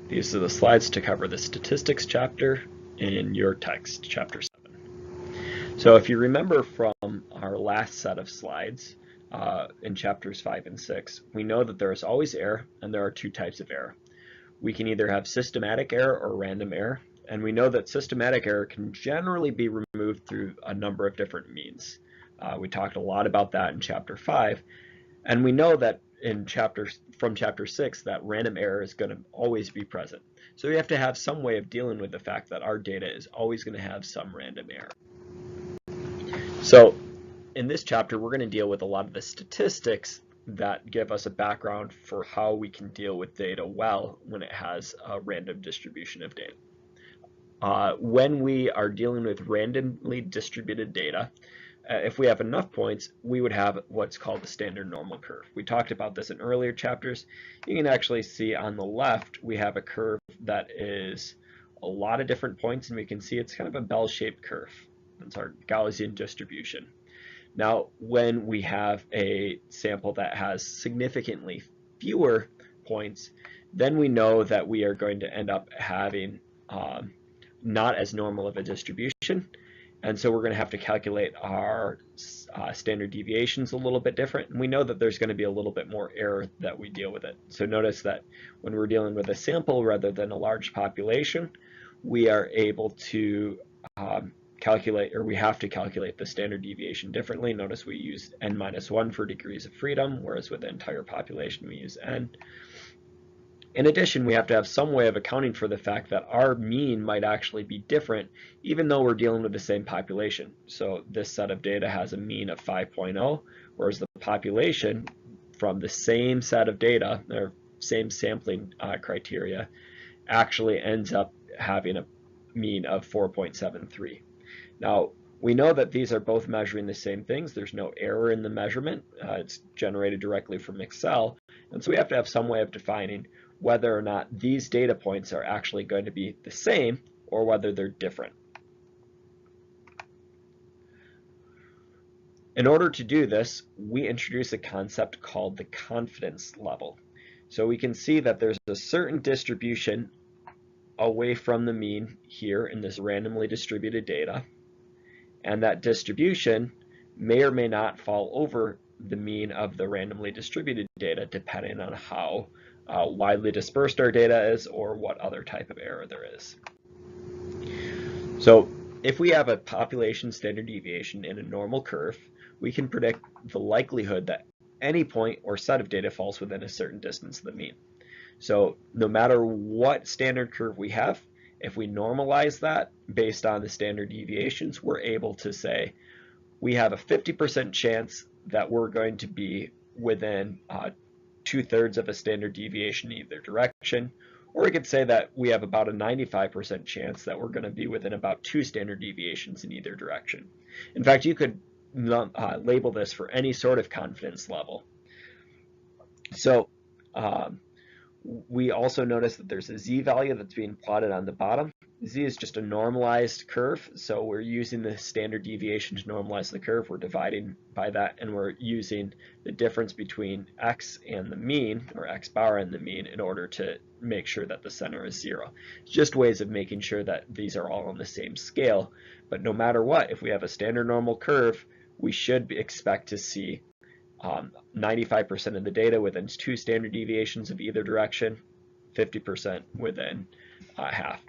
These are the slides to cover the statistics chapter in your text, chapter 7. So if you remember from our last set of slides in chapters 5 and 6, we know that there is always error, and there are two types of error. We can either have systematic error or random error, and we know that systematic error can generally be removed through a number of different means. We talked a lot about that in chapter 5, and we know that from chapter 6 that random error is going to always be present. So we have to have some way of dealing with the fact that our data is always going to have some random error. So in this chapter, we're going to deal with a lot of the statistics that give us a background for how we can deal with data well when it has a random distribution of data. When we are dealing with randomly distributed data, if we have enough points, we would have what's called the standard normal curve. We talked about this in earlier chapters. You can actually see on the left, we have a curve that is a lot of different points, and we can see it's kind of a bell-shaped curve. That's our Gaussian distribution. Now, when we have a sample that has significantly fewer points, then we know that we are going to end up having not as normal of a distribution. And so we're going to have to calculate our standard deviations a little bit different. And we know that there's going to be a little bit more error that we deal with it. So notice that when we're dealing with a sample rather than a large population, we are able to calculate, or we have to calculate the standard deviation differently. Notice we use n-1 for degrees of freedom, whereas with the entire population we use n. In addition, we have to have some way of accounting for the fact that our mean might actually be different, even though we're dealing with the same population. So this set of data has a mean of 5.0, whereas the population from the same set of data, or same sampling criteria, actually ends up having a mean of 4.73. Now, we know that these are both measuring the same things. There's no error in the measurement. It's generated directly from Excel. And so we have to have some way of defining whether or not these data points are actually going to be the same or whether they're different. In order to do this, we introduce a concept called the confidence level. So we can see that there's a certain distribution away from the mean here in this randomly distributed data, and that distribution may or may not fall over the mean of the randomly distributed data depending on how widely dispersed our data is or what other type of error there is. So if we have a population standard deviation in a normal curve, we can predict the likelihood that any point or set of data falls within a certain distance of the mean. So no matter what standard curve we have, if we normalize that based on the standard deviations, we're able to say we have a 50% chance that we're going to be within 2/3 of a standard deviation in either direction, or we could say that we have about a 95% chance that we're going to be within about 2 standard deviations in either direction. In fact, you could label this for any sort of confidence level. So we also notice that there's a z-value that's being plotted on the bottom. Z is just a normalized curve, so we're using the standard deviation to normalize the curve. We're dividing by that, and we're using the difference between x and the mean, or x bar and the mean, in order to make sure that the center is 0. It's just ways of making sure that these are all on the same scale, but no matter what, if we have a standard normal curve, we should expect to see 95% of the data within 2 standard deviations of either direction, 50% within half.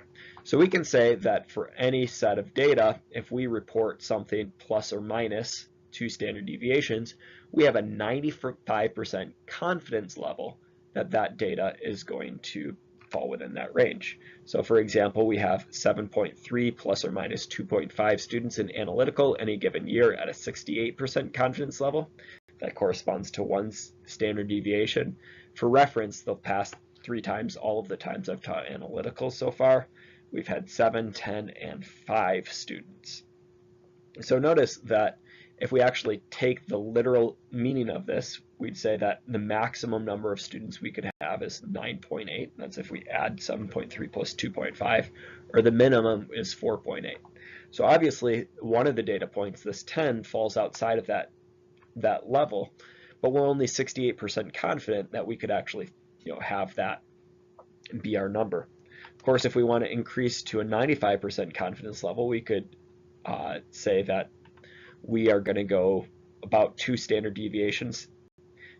So we can say that for any set of data, if we report something plus or minus 2 standard deviations, we have a 95% confidence level that that data is going to fall within that range. So for example, we have 7.3 plus or minus 2.5 students in analytical any given year at a 68% confidence level. That corresponds to 1 standard deviation. For reference, the past 3 times, all of the times I've taught analytical so far, we've had 7, 10, and 5 students. So notice that if we actually take the literal meaning of this, we'd say that the maximum number of students we could have is 9.8. That's if we add 7.3 plus 2.5, or the minimum is 4.8. So obviously, one of the data points, this 10, falls outside of that level, but we're only 68% confident that we could actually have that be our number. Of course, if we want to increase to a 95% confidence level, we could say that we are going to go about 2 standard deviations,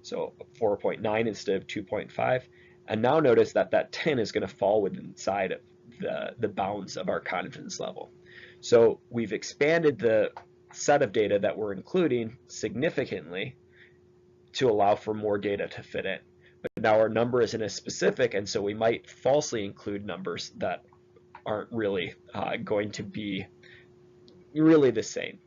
so 4.9 instead of 2.5. And now notice that that 10 is going to fall inside of the bounds of our confidence level. So we've expanded the set of data that we're including significantly to allow for more data to fit in. But now our number isn't as specific, and so we might falsely include numbers that aren't really going to be really the same.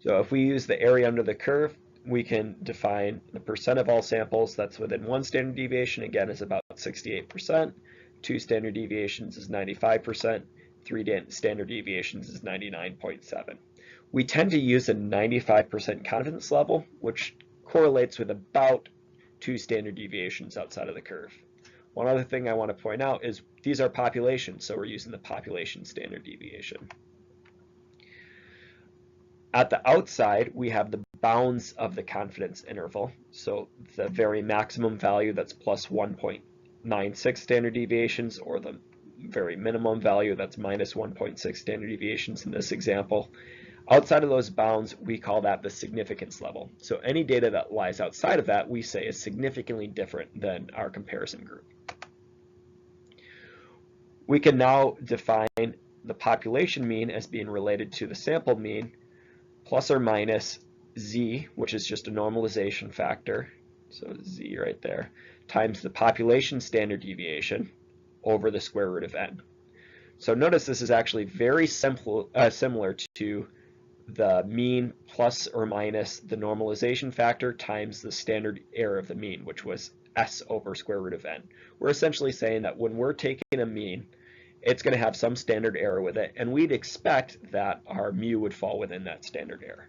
So if we use the area under the curve, we can define the percent of all samples that's within 1 standard deviation, again, is about 68%. 2 standard deviations is 95%. 3 standard deviations is 99.7. We tend to use a 95% confidence level, which correlates with about 2 standard deviations outside of the curve. One other thing I want to point out is these are populations, so we're using the population standard deviation. At the outside, we have the bounds of the confidence interval. So the very maximum value, that's plus 1.96 standard deviations, or the very minimum value, that's minus 1.6 standard deviations in this example. Outside of those bounds, we call that the significance level. So any data that lies outside of that, we say is significantly different than our comparison group. We can now define the population mean as being related to the sample mean, plus or minus z, which is just a normalization factor, so z right there, times the population standard deviation over the square root of n. So notice this is actually very similar to the mean plus or minus the normalization factor times the standard error of the mean, which was s over square root of n. We're essentially saying that when we're taking a mean, it's going to have some standard error with it, and we'd expect that our mu would fall within that standard error.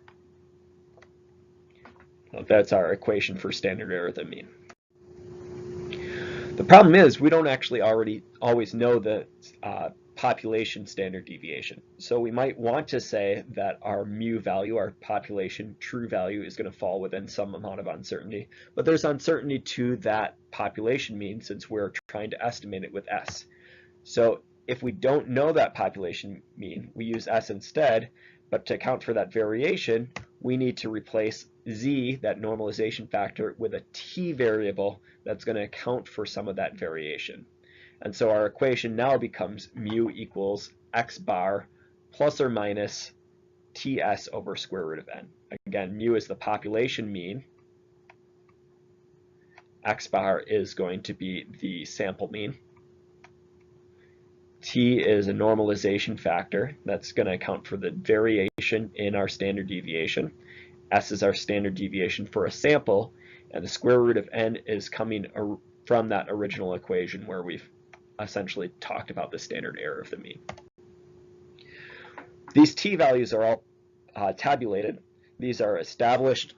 So that's our equation for standard error of the mean. The problem is we don't actually always know the population standard deviation. So we might want to say that our mu value, our population true value, is going to fall within some amount of uncertainty, but there's uncertainty to that population mean since we're trying to estimate it with s. So if we don't know that population mean, we use s instead, but to account for that variation, we need to replace z, that normalization factor, with a t variable that's going to account for some of that variation. And so our equation now becomes mu equals x bar plus or minus ts over square root of n. Again, mu is the population mean. X bar is going to be the sample mean. T is a normalization factor that's going to account for the variation in our standard deviation. S is our standard deviation for a sample, and the square root of n is coming from that original equation where we've essentially talked about the standard error of the mean. These t values are all tabulated. These are established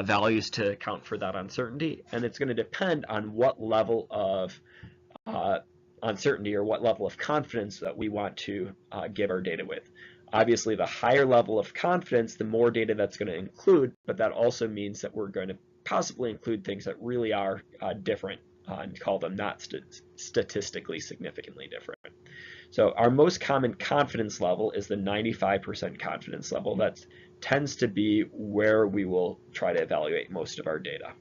values to account for that uncertainty, and it's going to depend on what level of uncertainty or what level of confidence that we want to give our data with. Obviously, the higher level of confidence, the more data that's going to include, but that also means that we're going to possibly include things that really are different and call them not statistically significantly different. So our most common confidence level is the 95% confidence level. That tends to be where we will try to evaluate most of our data.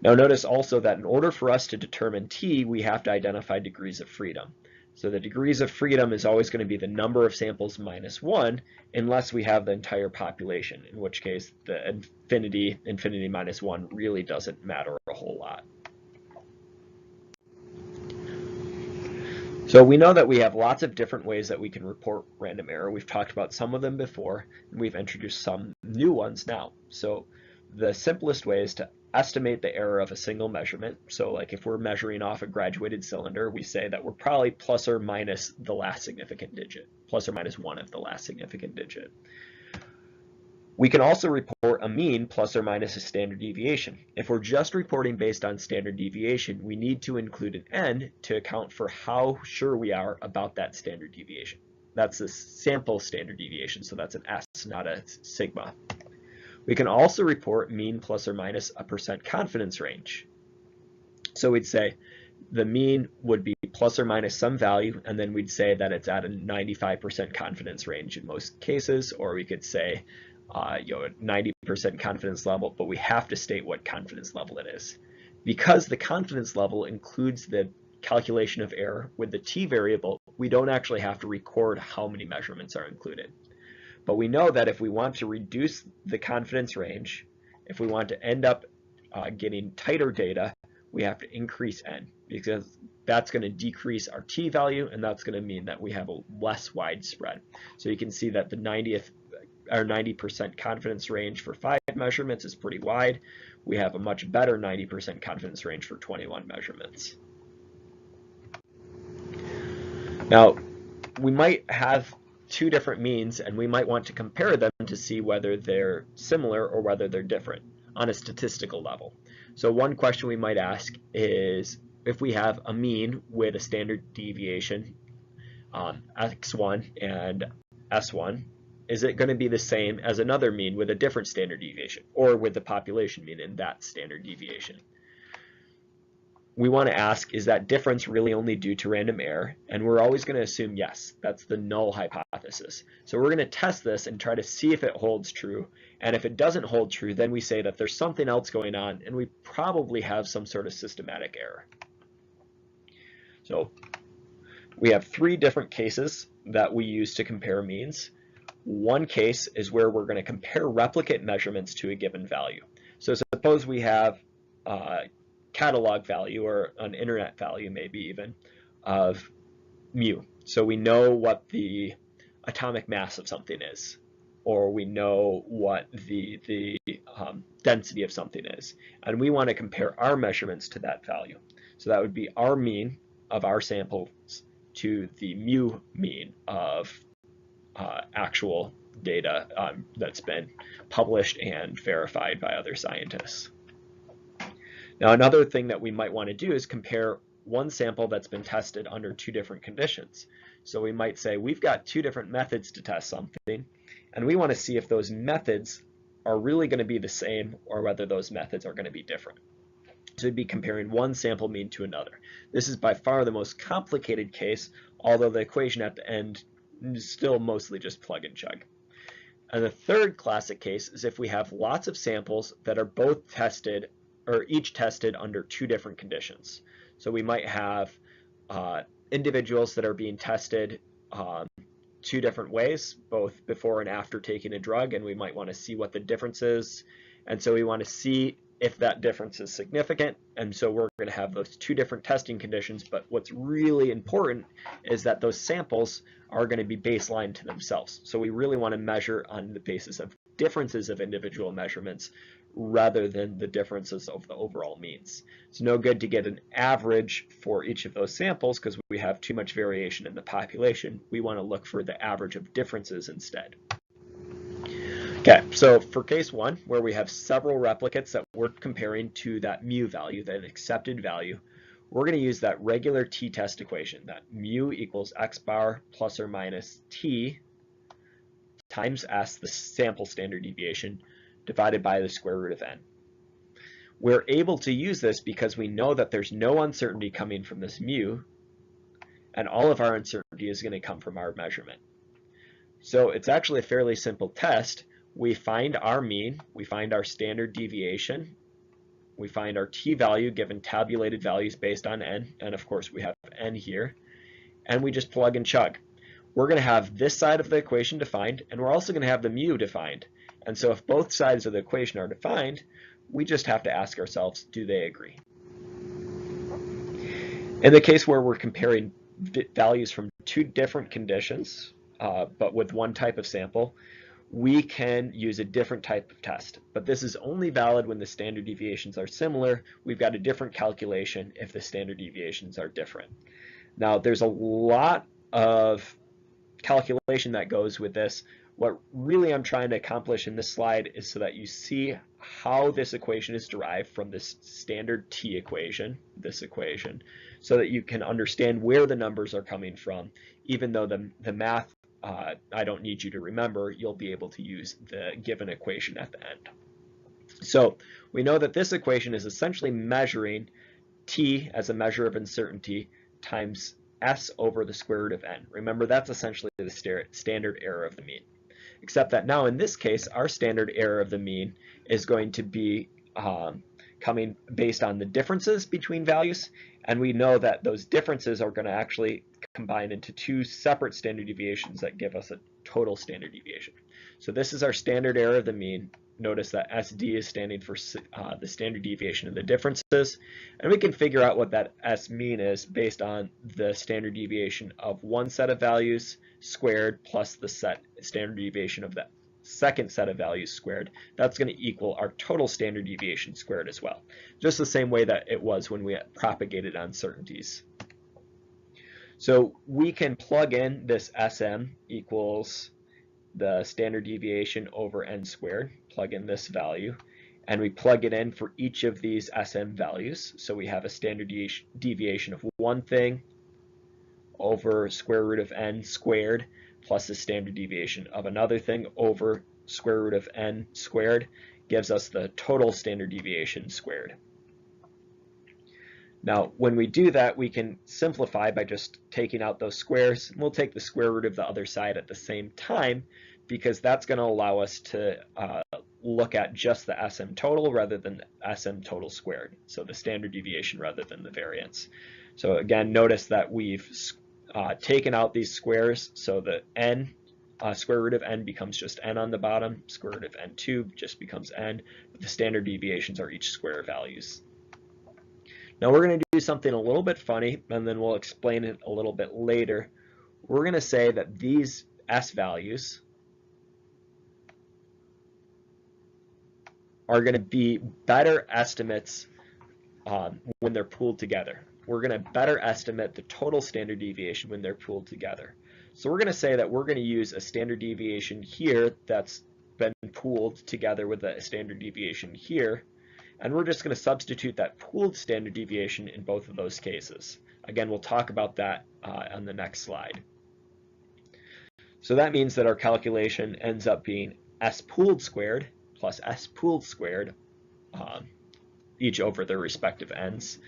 Now notice also that in order for us to determine t, we have to identify degrees of freedom. So the degrees of freedom is always going to be the number of samples minus 1 unless we have the entire population, in which case the infinity minus 1 really doesn't matter a whole lot. So we know that we have lots of different ways that we can report random error. We've talked about some of them before, and we've introduced some new ones now. So the simplest way is to estimate the error of a single measurement. So like if we're measuring off a graduated cylinder, we say that we're probably plus or minus the last significant digit, plus or minus 1 of the last significant digit. We can also report a mean plus or minus a standard deviation. If we're just reporting based on standard deviation, we need to include an n to account for how sure we are about that standard deviation. That's the sample standard deviation, so that's an s, not a sigma. We can also report mean plus or minus a % confidence range. So we'd say the mean would be plus or minus some value, and then we'd say that it's at a 95% confidence range in most cases, or we could say a 90% confidence level, but we have to state what confidence level it is. Because the confidence level includes the calculation of error with the t variable, we don't actually have to record how many measurements are included. But we know that if we want to reduce the confidence range, if we want to end up getting tighter data, we have to increase n, because that's going to decrease our t value, and that's going to mean that we have a less wide spread. So you can see that the 90% confidence range for 5 measurements is pretty wide. We have a much better 90% confidence range for 21 measurements. Now, we might have 2 different means, and we might want to compare them to see whether they're similar or whether they're different on a statistical level. So one question we might ask is, if we have a mean with a standard deviation, x1 and s1, is it going to be the same as another mean with a different standard deviation, or with the population mean in that standard deviation? We want to ask, is that difference really only due to random error? And we're always going to assume yes, that's the null hypothesis. So we're going to test this and try to see if it holds true. And if it doesn't hold true, then we say that there's something else going on, and we probably have some sort of systematic error. So we have 3 different cases that we use to compare means. One case is where we're going to compare replicate measurements to a given value. So suppose we have catalog value, or an internet value maybe even, of mu. So we know what the atomic mass of something is, or we know what the density of something is, and we want to compare our measurements to that value. So that would be our mean of our samples to the mu mean of actual data that's been published and verified by other scientists. Now, another thing that we might want to do is compare one sample that's been tested under 2 different conditions. So we might say we've got 2 different methods to test something, and we want to see if those methods are really going to be the same or whether those methods are going to be different. So we'd be comparing one sample mean to another. This is by far the most complicated case, although the equation at the end is still mostly just plug and chug. And the third classic case is if we have lots of samples that are both tested, or each tested under 2 different conditions. So we might have individuals that are being tested 2 different ways, both before and after taking a drug, and we might want to see what the difference is. And so we want to see if that difference is significant, and so we're going to have those 2 different testing conditions. But what's really important is that those samples are going to be baseline to themselves. So we really want to measure on the basis of differences of individual measurements rather than the differences of the overall means. It's no good to get an average for each of those samples because we have too much variation in the population. We want to look for the average of differences instead. Okay, so for case 1, where we have several replicates that we're comparing to that mu value, that accepted value, we're going to use that regular t-test equation, that mu equals x bar plus or minus t times s, the sample standard deviation, divided by the square root of n. We're able to use this because we know that there's no uncertainty coming from this mu, and all of our uncertainty is going to come from our measurement. So it's actually a fairly simple test. We find our mean, we find our standard deviation, we find our t-value given tabulated values based on n, and of course we have n here, and we just plug and chug. We're going to have this side of the equation defined, and we're also going to have the mu defined. And so if both sides of the equation are defined, we just have to ask ourselves, do they agree? In the case where we're comparing values from 2 different conditions, but with one type of sample, we can use a different type of test. But this is only valid when the standard deviations are similar. We've got a different calculation if the standard deviations are different. Now, there's a lot of calculation that goes with this. What really I'm trying to accomplish in this slide is so that you see how this equation is derived from this standard t equation, this equation, so that you can understand where the numbers are coming from, even though the math I don't need you to remember, you'll be able to use the given equation at the end. So we know that this equation is essentially measuring t as a measure of uncertainty times s over the square root of n. Remember, that's essentially the standard error of the mean. Except that now in this case, our standard error of the mean is going to be coming based on the differences between values, and we know that those differences are going to actually combine into two separate standard deviations that give us a total standard deviation. So this is our standard error of the mean. Notice that SD is standing for the standard deviation of the differences, and we can figure out what that S mean is based on the standard deviation of one set of values squared plus the standard deviation of the second set of values squared. That's going to equal our total standard deviation squared as well, just the same way that it was when we propagated uncertainties. So we can plug in this SM equals the standard deviation over n squared, plug in this value, and we plug it in for each of these SM values. So we have a standard deviation of one thing over square root of n squared plus the standard deviation of another thing over square root of n squared gives us the total standard deviation squared. Now, when we do that, we can simplify by just taking out those squares. We'll take the square root of the other side at the same time, because that's going to allow us to look at just the SM total rather than SM total squared, so the standard deviation rather than the variance. So again, notice that we've taken out these squares, so the n, square root of n becomes just n on the bottom, square root of n2 just becomes n, but the standard deviations are each square values. Now we're going to do something a little bit funny, and then we'll explain it a little bit later. We're going to say that these S values are going to be better estimates when they're pooled together. We're going to better estimate the total standard deviation when they're pooled together. So we're going to say that we're going to use a standard deviation here that's been pooled together with a standard deviation here, and we're just going to substitute that pooled standard deviation in both of those cases. Again, we'll talk about that on the next slide. So that means that our calculation ends up being S pooled squared plus S pooled squared, each over their respective n's.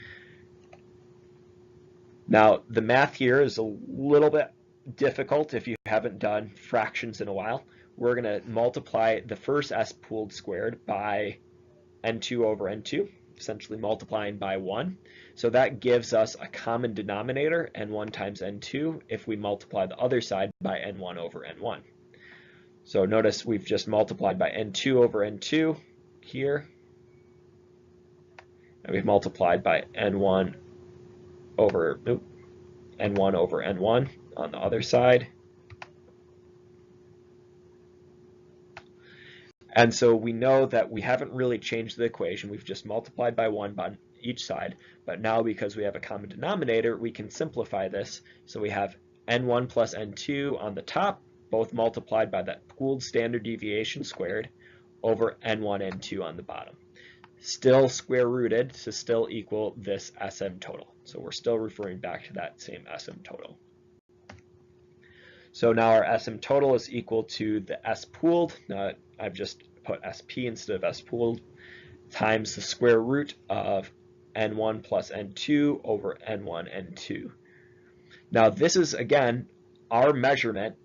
Now, the math here is a little bit difficult if you haven't done fractions in a while. We're going to multiply the first S pooled squared by n2 over n2, essentially multiplying by 1. So that gives us a common denominator, n1 times n2, if we multiply the other side by n1 over n1. So notice we've just multiplied by n2 over n2 here, and we've multiplied by n1 over n1 on the other side. And so we know that we haven't really changed the equation. We've just multiplied by 1 on each side. But now, because we have a common denominator, we can simplify this. So we have n1 plus n2 on the top, both multiplied by that pooled standard deviation squared, over n1, n2 on the bottom. Still square rooted to still equal this SM total. So we're still referring back to that same SM total. So now our SM total is equal to the S pooled. Now I've just put SP instead of S pooled, times the square root of n1 plus n2 over n1, n2. Now this is, again, our measurement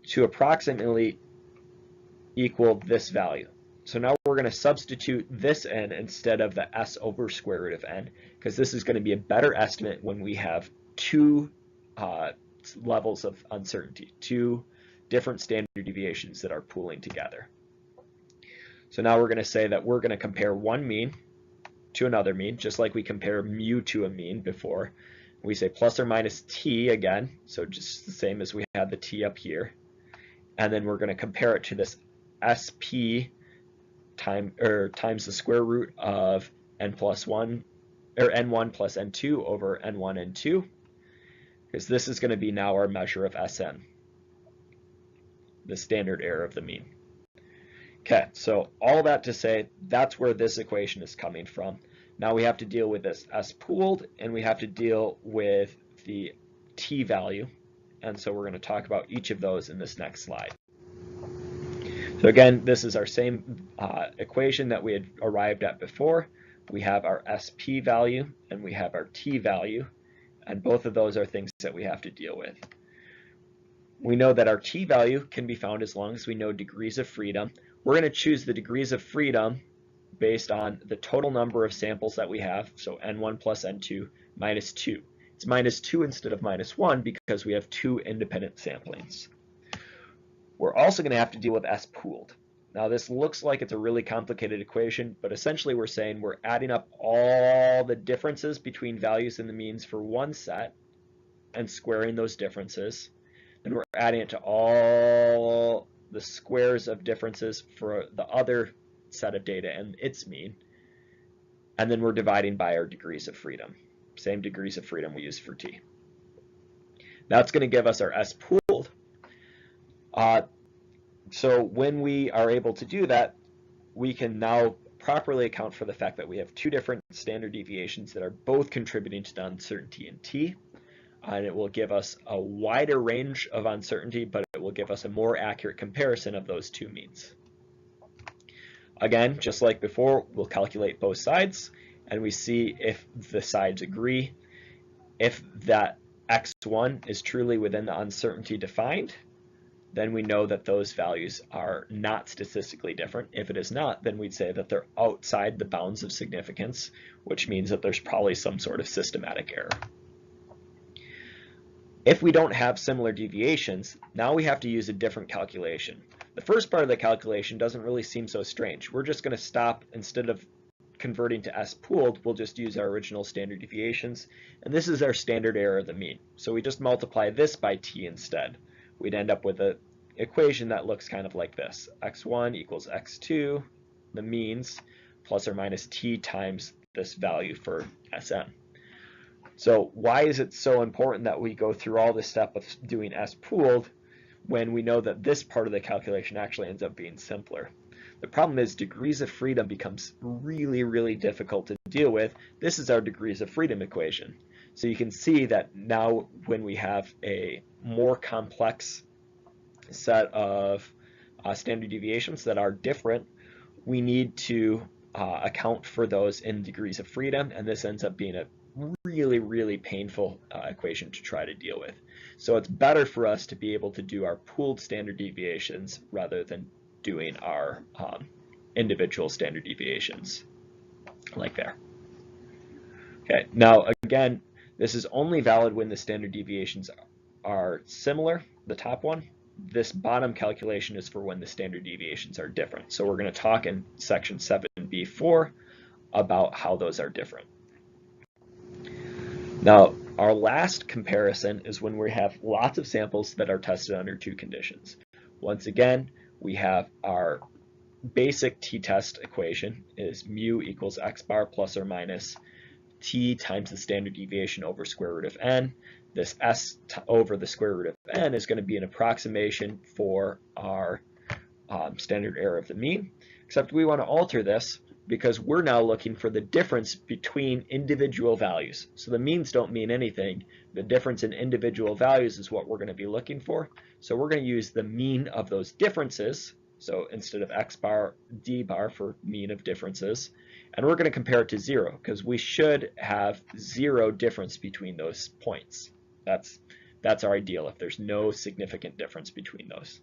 to approximately equal this value. So now we're going to substitute this n instead of the S over square root of n, because this is going to be a better estimate when we have two levels of uncertainty, two different standard deviations that are pooling together. So now we're going to say that we're going to compare one mean to another mean, just like we compare mu to a mean before. We say plus or minus t again, so just the same as we had the t up here. And then we're going to compare it to this SP times the square root of n plus 1, or n1 plus n2 over n1, n2, because this is going to be now our measure of SM, the standard error of the mean. Okay, so all that to say, that's where this equation is coming from. Now we have to deal with this S pooled, and we have to deal with the t value. and so we're going to talk about each of those in this next slide. So again, this is our same equation that we had arrived at before. We have our SP value and we have our T value, and both of those are things that we have to deal with. We know that our T value can be found as long as we know degrees of freedom. We're going to choose the degrees of freedom based on the total number of samples that we have, so N1 plus N2 minus 2. It's minus 2 instead of minus 1 because we have 2 independent samplings. We're also going to have to deal with S pooled. Now this looks like it's a really complicated equation, but essentially we're saying we're adding up all the differences between values in the means for one set and squaring those differences. Then we're adding it to all the squares of differences for the other set of data and its mean. And then we're dividing by our degrees of freedom. Same degrees of freedom we use for T. That's going to give us our S pooled. So when we are able to do that, we can now properly account for the fact that we have two different standard deviations that are both contributing to the uncertainty in T. And it will give us a wider range of uncertainty, but it will give us a more accurate comparison of those two means. Again, just like before, we'll calculate both sides, and we see if the sides agree. If that x1 is truly within the uncertainty defined, then we know that those values are not statistically different. If it is not, then we'd say that they're outside the bounds of significance, which means that there's probably some sort of systematic error. If we don't have similar deviations, now we have to use a different calculation. The first part of the calculation doesn't really seem so strange. We're just going to stop, instead of converting to S pooled, we'll just use our original standard deviations, and this is our standard error of the mean. So we just multiply this by T instead. We'd end up with an equation that looks kind of like this. x1 equals x2, the means, plus or minus T times this value for Sn. So why is it so important that we go through all this step of doing S pooled when we know that this part of the calculation actually ends up being simpler? The problem is degrees of freedom becomes really, really difficult to deal with. This is our degrees of freedom equation. So you can see that now when we have a more complex set of standard deviations that are different, we need to account for those in degrees of freedom, and this ends up being a really, really painful equation to try to deal with. So it's better for us to be able to do our pooled standard deviations rather than doing our individual standard deviations like there. Okay, now again, this is only valid when the standard deviations are similar, the top one. This bottom calculation is for when the standard deviations are different. So we're going to talk in section 7b4 about how those are different. Now, our last comparison is when we have lots of samples that are tested under two conditions. Once again, we have our basic t-test equation is mu equals x bar plus or minus t times the standard deviation over square root of n. This s over the square root of n is going to be an approximation for our standard error of the mean, except we want to alter this because we're now looking for the difference between individual values. So the means don't mean anything. The difference in individual values is what we're going to be looking for. So we're going to use the mean of those differences. So instead of x bar, d bar for mean of differences. And we're going to compare it to 0 because we should have 0 difference between those points. That's our ideal if there's no significant difference between those.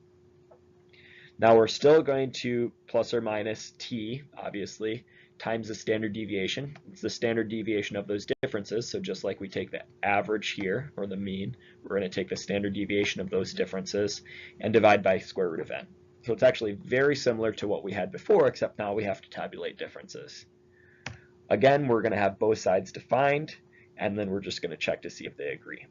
Now we're still going to plus or minus t, obviously, times the standard deviation. It's the standard deviation of those differences. So just like we take the average here, or the mean, we're going to take the standard deviation of those differences and divide by square root of n. So it's actually very similar to what we had before, except now we have to tabulate differences. Again, we're going to have both sides defined, and then we're just going to check to see if they agree.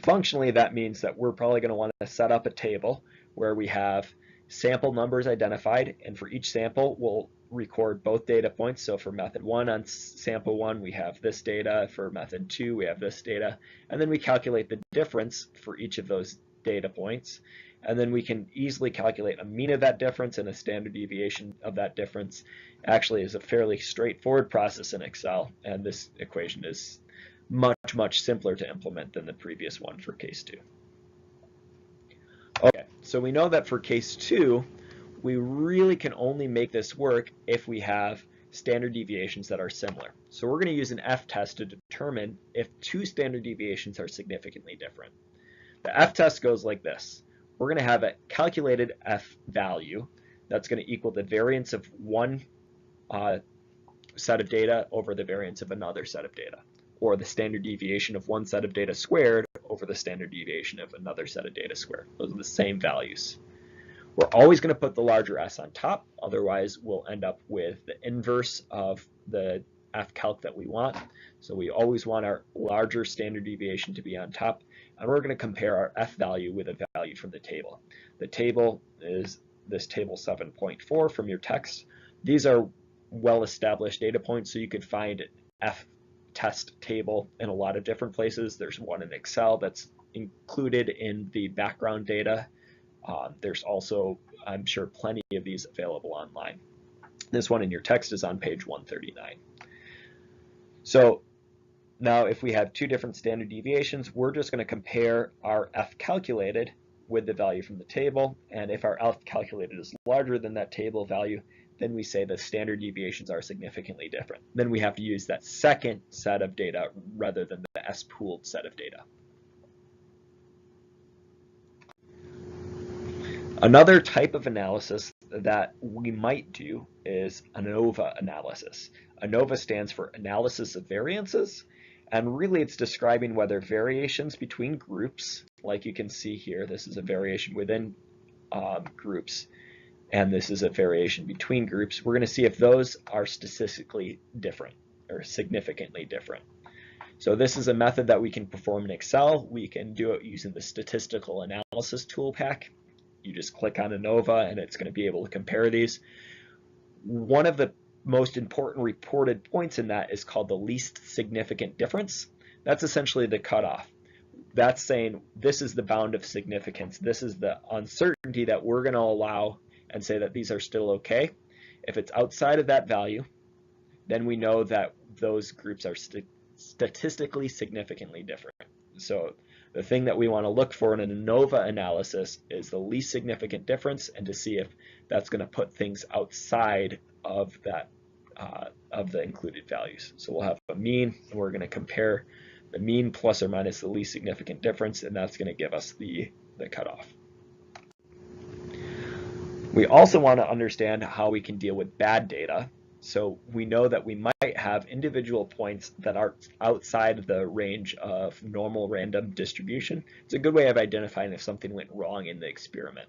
Functionally, that means that we're probably going to want to set up a table where we have sample numbers identified, and for each sample we'll record both data points. So for method 1 on sample 1 we have this data, for method 2 we have this data, and then we calculate the difference for each of those data points, and then we can easily calculate a mean of that difference and a standard deviation of that difference. Actually is a fairly straightforward process in Excel, and this equation is much simpler to implement than the previous one for case 2. Okay, so we know that for case 2, we really can only make this work if we have standard deviations that are similar. So we're going to use an F-test to determine if 2 standard deviations are significantly different. The F-test goes like this. We're going to have a calculated F value that's going to equal the variance of one set of data over the variance of another set of data, or the standard deviation of one set of data squared over the standard deviation of another set of data squared. Those are the same values. We're always going to put the larger S on top, otherwise we'll end up with the inverse of the F calc that we want. So we always want our larger standard deviation to be on top, and we're going to compare our F value with a value from the table. The table is this table 7.4 from your text. These are well-established data points, so you could find F test table in a lot of different places. There's one in Excel that's included in the background data. There's also, I'm sure, plenty of these available online. This one in your text is on page 139. So now if we have 2 different standard deviations, we're just going to compare our F calculated with the value from the table, and if our F calculated is larger than that table value, then we say the standard deviations are significantly different. Then we have to use that second set of data rather than the S-pooled set of data. Another type of analysis that we might do is ANOVA analysis. ANOVA stands for analysis of variances, and really it's describing whether variations between groups, like you can see here, this is a variation within groups, and this is a variation between groups. We're going to see if those are statistically different or significantly different. So this is a method that we can perform in Excel. We can do it using the statistical analysis tool pack. You just click on ANOVA and it's going to be able to compare these. One of the most important reported points in that is called the least significant difference. That's essentially the cutoff. That's saying this is the bound of significance. This is the uncertainty that we're going to allow and say that these are still okay. If it's outside of that value, then we know that those groups are statistically significantly different. So the thing that we want to look for in an ANOVA analysis is the least significant difference, and to see if that's going to put things outside of that of the included values. So we'll have a mean, and we're going to compare the mean plus or minus the least significant difference, and that's going to give us the cutoff. We also want to understand how we can deal with bad data. So we know that we might have individual points that are outside the range of normal random distribution. It's a good way of identifying if something went wrong in the experiment.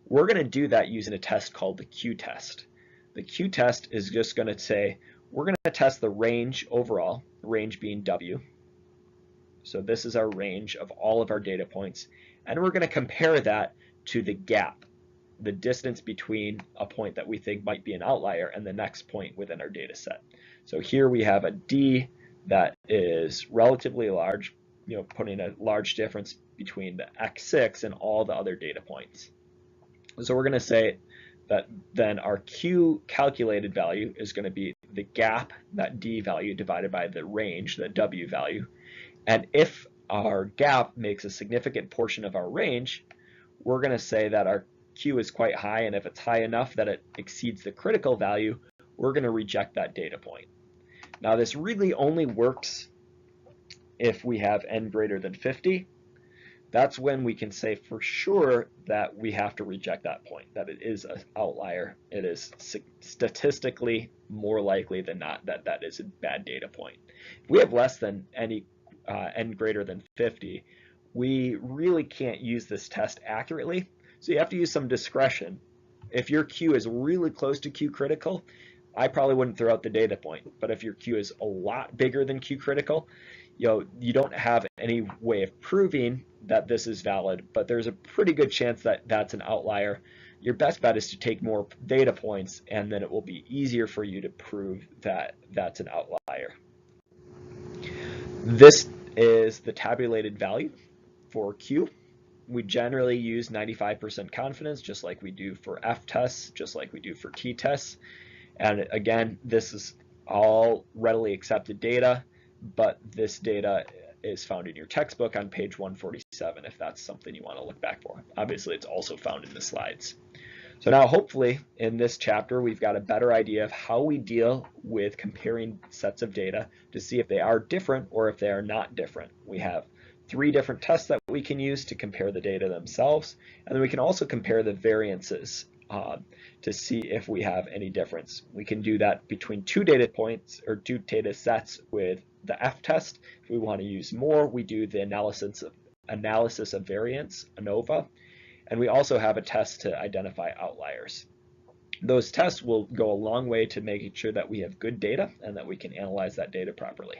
We're going to do that using a test called the Q test. The Q test is just going to say, we're going to test the range overall, the range being W. So this is our range of all of our data points, and we're going to compare that to the gap, the distance between a point that we think might be an outlier and the next point within our data set. So here we have a D that is relatively large, putting a large difference between the X6 and all the other data points. So we're going to say that then our Q calculated value is going to be the gap, that D value, divided by the range, the W value. And if our gap makes a significant portion of our range, we're going to say that our Q is quite high, and if it's high enough that it exceeds the critical value, we're going to reject that data point. Now this really only works if we have n greater than 50. That's when we can say for sure that we have to reject that point, that it is an outlier. It is statistically more likely than not that that is a bad data point. If we have less than n greater than 50, we really can't use this test accurately. So you have to use some discretion. If your Q is really close to Q critical, I probably wouldn't throw out the data point. But if your Q is a lot bigger than Q critical, you don't have any way of proving that this is valid, but there's a pretty good chance that that's an outlier. Your best bet is to take more data points, and then it will be easier for you to prove that that's an outlier. This is the tabulated value for Q. We generally use 95% confidence, just like we do for F tests, just like we do for T tests. And again, this is all readily accepted data, but this data is found in your textbook on page 146. 37 if that's something you want to look back for. Obviously, it's also found in the slides. So now hopefully in this chapter we've got a better idea of how we deal with comparing sets of data to see if they are different or if they are not different. We have 3 different tests that we can use to compare the data themselves, and then we can also compare the variances to see if we have any difference. We can do that between 2 data points or 2 data sets with the F test. If we want to use more, we do the analysis of variance, ANOVA, and we also have a test to identify outliers. Those tests will go a long way to making sure that we have good data and that we can analyze that data properly.